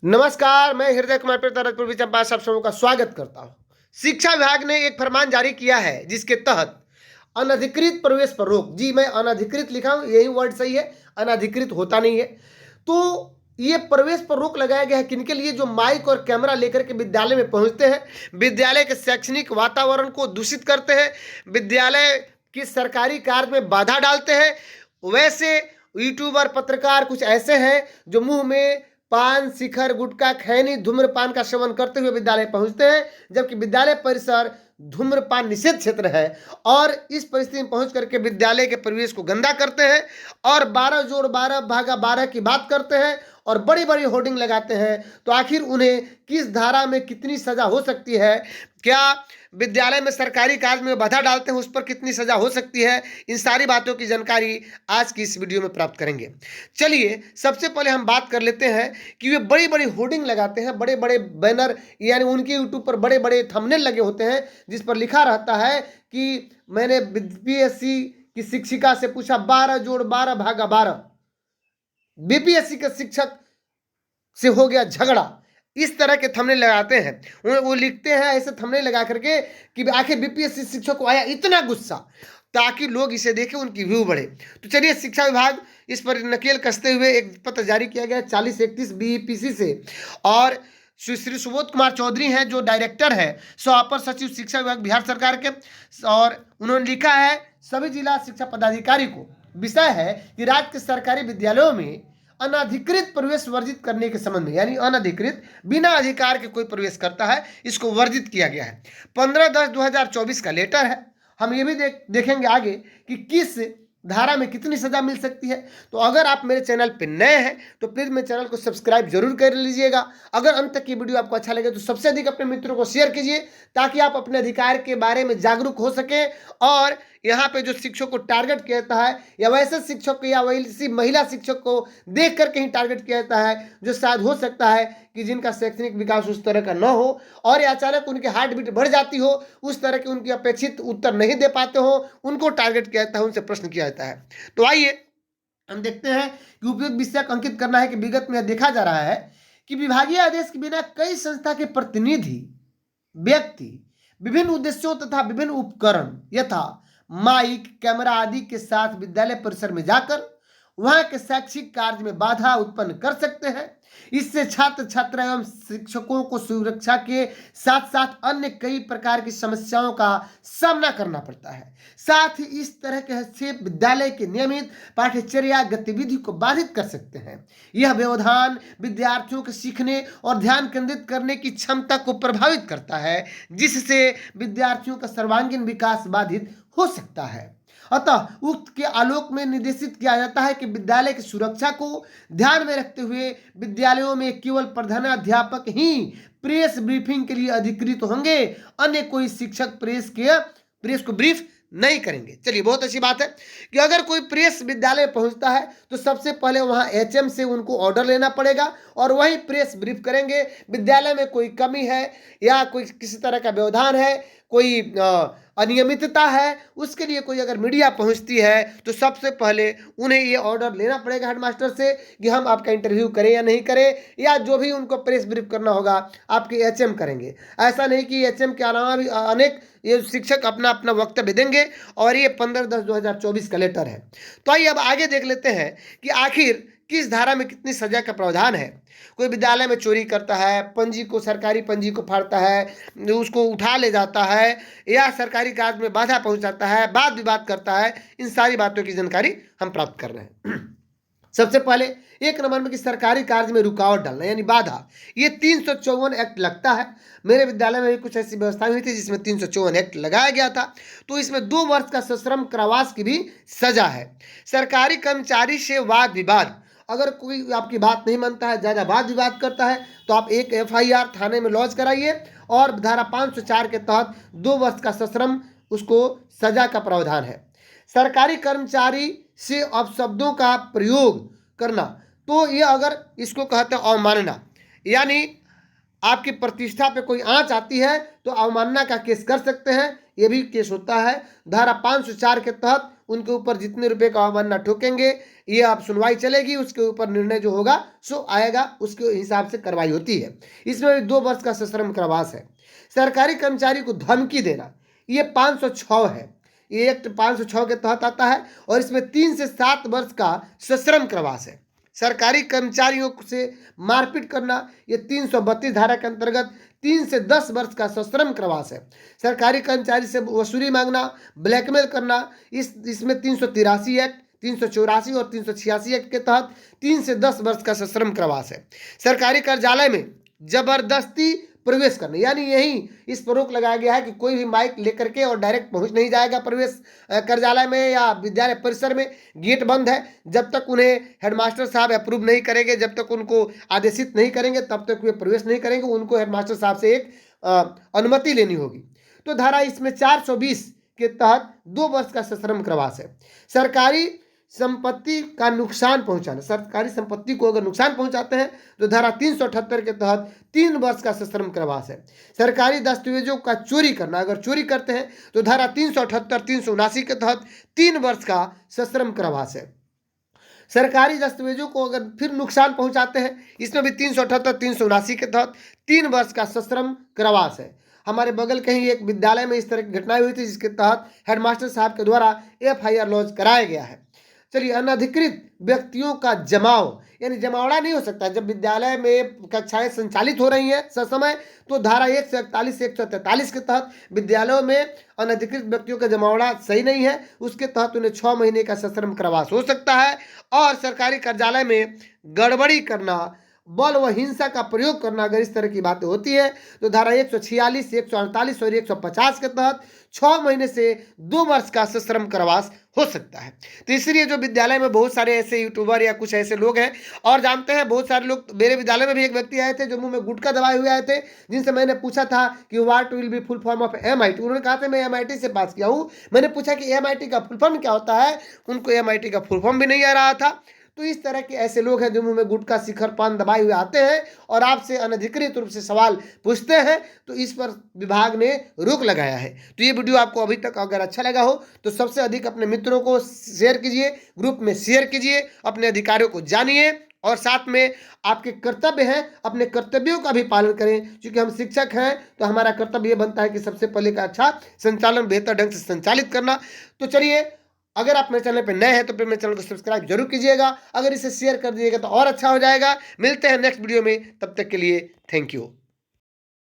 नमस्कार, मैं हृदय कुमार पूर्वी चंपारण सब समूह का स्वागत करता हूं। शिक्षा विभाग ने एक फरमान जारी किया है जिसके तहत अनधिकृत प्रवेश पर रोक। जी, मैं अनधिकृत लिखा हूं, यही वर्ड सही है, अनधिकृत होता नहीं है। तो ये प्रवेश पर रोक लगाया गया है किनके लिए? जो माइक और कैमरा लेकर के विद्यालय में पहुंचते हैं, विद्यालय के शैक्षणिक वातावरण को दूषित करते हैं, विद्यालय की सरकारी कार्य में बाधा डालते हैं। वैसे यूट्यूबर, पत्रकार कुछ ऐसे हैं जो मुंह में पान, शिखर, गुटखा, खैनी, धूम्रपान का सेवन करते हुए विद्यालय पहुंचते हैं, जबकि विद्यालय परिसर धूम्रपान निषेध क्षेत्र है। और इस परिस्थिति में पहुंच करके विद्यालय के परिवेश को गंदा करते हैं और 12 जोड़ 12 भागा 12 की बात करते हैं और बड़ी बड़ी होर्डिंग लगाते हैं। तो आखिर उन्हें किस धारा में कितनी सजा हो सकती है? क्या विद्यालय में सरकारी कार्य में बाधा डालते हैं उस पर कितनी सजा हो सकती है? इन सारी बातों की जानकारी आज की इस वीडियो में प्राप्त करेंगे। चलिए सबसे पहले हम बात कर लेते हैं कि वे बड़ी बड़ी होर्डिंग लगाते हैं, बड़े बड़े बैनर, यानी उनके यूट्यूब पर बड़े बड़े थंबनेल लगे होते हैं जिस पर लिखा रहता है कि मैंने बीपीएससी की शिक्षिका से पूछा 12 जोड़ 12 भागा 12, बीपीएससी के शिक्षक से हो गया झगड़ा। इस तरह के थंबनेल लगाते हैं, वो लिखते हैं ऐसे थंबनेल लगा करके कि आखिर बीपीएससी शिक्षक को आया इतना गुस्सा, ताकि लोग इसे देखें, उनकी व्यू बढ़े। तो चलिए, शिक्षा विभाग इस पर नकेल कसते हुए एक पत्र जारी किया गया 4031 बीईपीसी से। और श्री सुबोध कुमार चौधरी हैं जो डायरेक्टर है, सो अपर सचिव शिक्षा विभाग बिहार सरकार के, और उन्होंने लिखा है सभी जिला शिक्षा पदाधिकारी को। विषय है कि राज्य के सरकारी विद्यालयों में अनाधिकृत प्रवेश वर्जित करने के संबंध में, यानी अनाधिकृत बिना अधिकार के कोई प्रवेश करता है, इसको वर्जित किया गया है। 15/10/2024 का लेटर है। हम ये भी देखेंगे आगे कि किस धारा में कितनी सजा मिल सकती है। तो अगर आप मेरे चैनल पर नए हैं तो प्लीज मेरे चैनल को सब्सक्राइब जरूर कर लीजिएगा। अगर अंत तक की वीडियो आपको अच्छा लगे तो सबसे अधिक अपने मित्रों को शेयर कीजिए, ताकि आप अपने अधिकार के बारे में जागरूक हो सकें। और यहाँ पे जो शिक्षक को टारगेट किया जाता है, या वैसे शिक्षक को या वैसी महिला शिक्षक को देख कर कहीं टारगेट किया जाता है जो शायद हो सकता है कि जिनका शैक्षणिक विकास उस तरह का न हो, और अचानक उनकी हार्ट बीट बढ़ जाती हो, उस तरह के उनकी अपेक्षित उत्तर नहीं दे पाते हो, उनको टारगेट किया जाता है, उनसे प्रश्न किया जाता है। तो आइए हम देखते हैं कि उपयुक्त विषय को अंकित करना है कि विगत में देखा जा रहा है कि विभागीय आदेश के बिना कई संस्था के प्रतिनिधि व्यक्ति विभिन्न उद्देश्यों तथा विभिन्न उपकरण यथा माइक, कैमरा आदि के साथ विद्यालय परिसर में जाकर वहां के शैक्षिक कार्य में बाधा उत्पन्न कर सकते हैं। इससे छात्र छात्रा एवं शिक्षकों को सुरक्षा के साथ साथ अन्य कई प्रकार की समस्याओं का सामना करना पड़ता है। साथ ही इस तरह के हस्तक्षेप विद्यालय के नियमित पाठ्यचर्या गतिविधि को बाधित कर सकते हैं। यह व्यवधान विद्यार्थियों के सीखने और ध्यान केंद्रित करने की क्षमता को प्रभावित करता है, जिससे विद्यार्थियों का सर्वांगीण विकास बाधित हो सकता है। अतः उक्त के आलोक में निर्देशित किया जाता है कि विद्यालय की सुरक्षा को ध्यान में रखते हुए विद्यालयों में केवल प्रधानाध्यापक ही प्रेस ब्रीफिंग के लिए अधिकृत होंगे, अन्य कोई शिक्षक प्रेस को ब्रीफ नहीं करेंगे। चलिए, बहुत अच्छी बात है कि अगर कोई प्रेस विद्यालय पहुंचता है तो सबसे पहले वहां एचएम से उनको ऑर्डर लेना पड़ेगा और वही प्रेस ब्रीफ करेंगे। विद्यालय में कोई कमी है या कोई किसी तरह का व्यवधान है, कोई अनियमितता है, उसके लिए कोई अगर मीडिया पहुंचती है तो सबसे पहले उन्हें ये ऑर्डर लेना पड़ेगा हेडमास्टर से कि हम आपका इंटरव्यू करें या नहीं करें, या जो भी उनको प्रेस ब्रीफ करना होगा आपके एचएम करेंगे। ऐसा नहीं कि एचएम के अलावा भी अनेक ये शिक्षक अपना अपना वक्तव्य देंगे। और ये 15/10/2024 का लेटर है। तो आइए अब आगे देख लेते हैं कि आखिर किस धारा में कितनी सजा का प्रावधान है। कोई विद्यालय में चोरी करता है, पंजी को, सरकारी पंजी को फाड़ता है, उसको उठा ले जाता है, या सरकारी कार्य में बाधा पहुंचाता है, वाद विवाद करता है, इन सारी बातों की जानकारी हम प्राप्त कर रहे हैं। सबसे पहले 1 नंबर में कि सरकारी कार्य में रुकावट डालना यानी बाधा, ये 354 एक्ट लगता है। मेरे विद्यालय में भी कुछ ऐसी व्यवस्था हुई थी जिसमें 354 एक्ट लगाया गया था। तो इसमें 2 वर्ष का सश्रम कारावास की भी सजा है। सरकारी कर्मचारी से वाद विवाद, अगर कोई आपकी बात नहीं मानता है, ज़्यादा वाद विवाद करता है, तो आप एक FIR थाने में लॉन्च कराइए और धारा 504 के तहत 2 वर्ष का सश्रम उसको सजा का प्रावधान है। सरकारी कर्मचारी से अपशब्दों का प्रयोग करना, तो ये अगर इसको कहते हैं अवमानना, यानी आपकी प्रतिष्ठा पे कोई आंच आती है तो अवमानना का केस कर सकते हैं, ये भी केस होता है। धारा 504 के तहत उनके ऊपर जितने रुपए का अवमानना ठोकेंगे, ये आप सुनवाई चलेगी, उसके ऊपर निर्णय जो होगा सो आएगा, उसके हिसाब से कार्रवाई होती है। इसमें भी 2 वर्ष का सश्रम कारावास है। सरकारी कर्मचारी को धमकी देना, ये 506 है, ये एक्ट 506 के तहत आता है और इसमें 3 से 7 वर्ष का सश्रम कारावास है। सरकारी कर्मचारियों से मारपीट करना, ये 332 धारा के अंतर्गत 3 से 10 वर्ष का सश्रम कारावास है। सरकारी कर्मचारी से वसूली मांगना, ब्लैकमेल करना, इसमें 383 एक्ट, 384 और 386 एक्ट के तहत 3 से 10 वर्ष का सश्रम कारावास है। सरकारी कार्यालय में जबरदस्ती प्रवेश करना, यानी यही इस पर रोक लगाया गया है कि कोई भी माइक लेकर के और डायरेक्ट पहुंच नहीं जाएगा प्रवेश कार्यालय में या विद्यालय परिसर में। गेट बंद है, जब तक उन्हें हेडमास्टर साहब अप्रूव नहीं करेंगे, जब तक उनको आदेशित नहीं करेंगे, तब तक वे प्रवेश नहीं करेंगे। उनको हेडमास्टर साहब से एक अनुमति लेनी होगी। तो धारा इसमें 420 के तहत 2 वर्ष का सश्रम कारावास है। सरकारी संपत्ति का नुकसान पहुंचाना, सरकारी संपत्ति को अगर नुकसान पहुंचाते हैं तो धारा 378 के तहत 3 वर्ष का सश्रम कारावास है। सरकारी दस्तावेजों का चोरी करना, अगर चोरी करते हैं तो धारा 378, 379 के तहत 3 वर्ष का सश्रम कारावास है। सरकारी दस्तावेजों को अगर फिर नुकसान पहुंचाते हैं, इसमें भी 378, 379 के तहत 3 वर्ष का सश्रम कारावास है। हमारे बगल कहीं एक विद्यालय में इस तरह की घटनाएं हुई थी, जिसके तहत हेडमास्टर साहब के द्वारा FIR लॉन्च कराया गया है। चलिए, अनधिकृत व्यक्तियों का जमाव, यानी जमावड़ा नहीं हो सकता। जब विद्यालय में कक्षाएं संचालित हो रही हैं ससमय, तो धारा 141, 143 के तहत विद्यालयों में अनधिकृत व्यक्तियों का जमावड़ा सही नहीं है, उसके तहत उन्हें 6 महीने का सश्रम कारावास हो सकता है। और सरकारी कार्यालय में गड़बड़ी करना, बल व हिंसा का प्रयोग करना, अगर इस तरह की बातें होती है तो धारा 146, 148 और 150 के तहत 6 महीने से 2 वर्ष का सश्रम कारावास हो सकता है। तो इसलिए जो विद्यालय में बहुत सारे ऐसे यूट्यूबर या कुछ ऐसे लोग हैं, और जानते हैं बहुत सारे लोग, मेरे विद्यालय में भी एक व्यक्ति आए थे जो मुंह में गुटखा दबाए हुए आए थे, जिनसे मैंने पूछा था कि what will be full form of MIT। उन्होंने कहा था मैं MIT से पास किया हूँ। मैंने पूछा कि MIT का फुल फॉर्म क्या होता है, उनको MIT का फुल फॉर्म भी नहीं आ रहा था। तो इस तरह के ऐसे लोग हैं जो मुंह में गुटखा, शिखर, पान दबाए हुए आते हैं और आपसे अनधिकृत रूप से सवाल पूछते हैं, तो इस पर विभाग ने रोक लगाया है। तो ये वीडियो आपको अभी तक अगर अच्छा लगा हो तो सबसे अधिक अपने मित्रों को शेयर कीजिए, ग्रुप में शेयर कीजिए, अपने अधिकारों को जानिए और साथ में आपके कर्तव्य हैं, अपने कर्तव्यों का भी पालन करें। क्योंकि हम शिक्षक हैं तो हमारा कर्तव्य ये बनता है कि सबसे पहले का अच्छा संचालन बेहतर ढंग से संचालित करना। तो चलिए, अगर आप मेरे चैनल पर नए हैं तो फिर मेरे चैनल को सब्सक्राइब जरूर कीजिएगा, अगर इसे शेयर कर दीजिएगा तो और अच्छा हो जाएगा। मिलते हैं नेक्स्ट वीडियो में, तब तक के लिए थैंक यू।